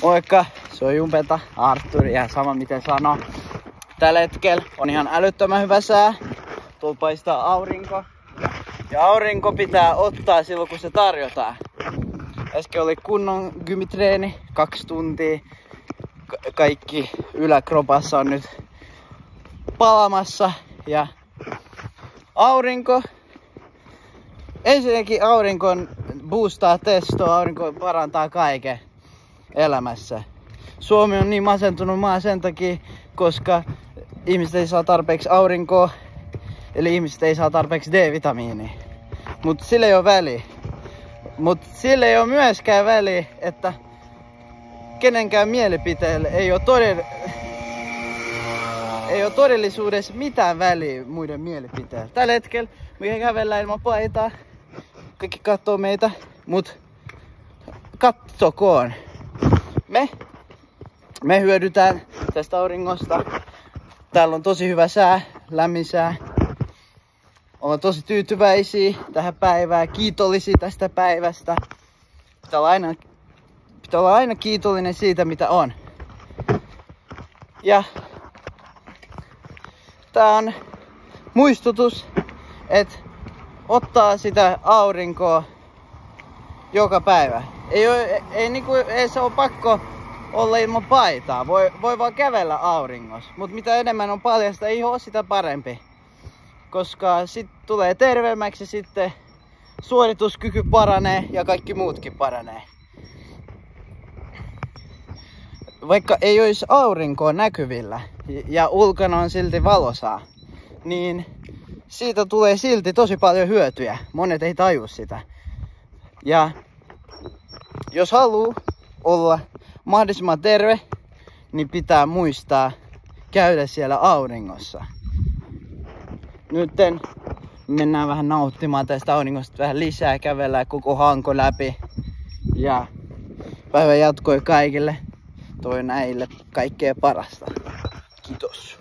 Moikka, se on Jumpeta, Artur ja sama miten sanoo. Tällä hetkellä on ihan älyttömän hyvä sää. Tuolla paistaa aurinko. Ja aurinko pitää ottaa silloin kun se tarjotaan. Äsken oli kunnon gymitreeni, 2 tuntia. Kaikki yläkropassa on nyt palamassa. Ja aurinko. Ensinnäkin aurinko boostaa testoa, aurinko parantaa kaiken elämässä. Suomi on niin masentunut maa sen takia, koska ihmiset ei saa tarpeeksi aurinkoa, eli ihmiset ei saa tarpeeksi D-vitamiinia. Mutta sillä ei ole väliä. Mutta sillä ei ole myöskään väliä, että kenenkään mielipiteelle ei ole todellisuudessa mitään väliä muiden mielipiteellä. Tällä hetkellä me kävellään ilman paitaa. Kaikki katsoo meitä, mut katsokoon. Me hyödytään tästä auringosta. Täällä on tosi hyvä sää, lämmin sää. Ollaan tosi tyytyväisiä tähän päivään, kiitollisia tästä päivästä. Pitää olla aina kiitollinen siitä, mitä on. Ja tää on muistutus, että ottaa sitä aurinkoa joka päivä. Ei se ole pakko olla ilman paitaa. Voi vaan kävellä auringossa. Mutta mitä enemmän on paljasta ihoa, sitä parempi. Koska sit tulee terveemmäksi, sitten suorituskyky paranee ja kaikki muutkin paranee. Vaikka ei olisi aurinkoa näkyvillä ja ulkona on silti valosaa, niin siitä tulee silti tosi paljon hyötyjä. Monet ei tajua sitä. Ja jos haluaa olla mahdollisimman terve, niin pitää muistaa käydä siellä auringossa. Nyt mennään vähän nauttimaan tästä auringosta vähän lisää, kävellään koko Hanko läpi. Ja päivän jatkoi kaikille. Toivon äijille kaikkea parasta. Kiitos.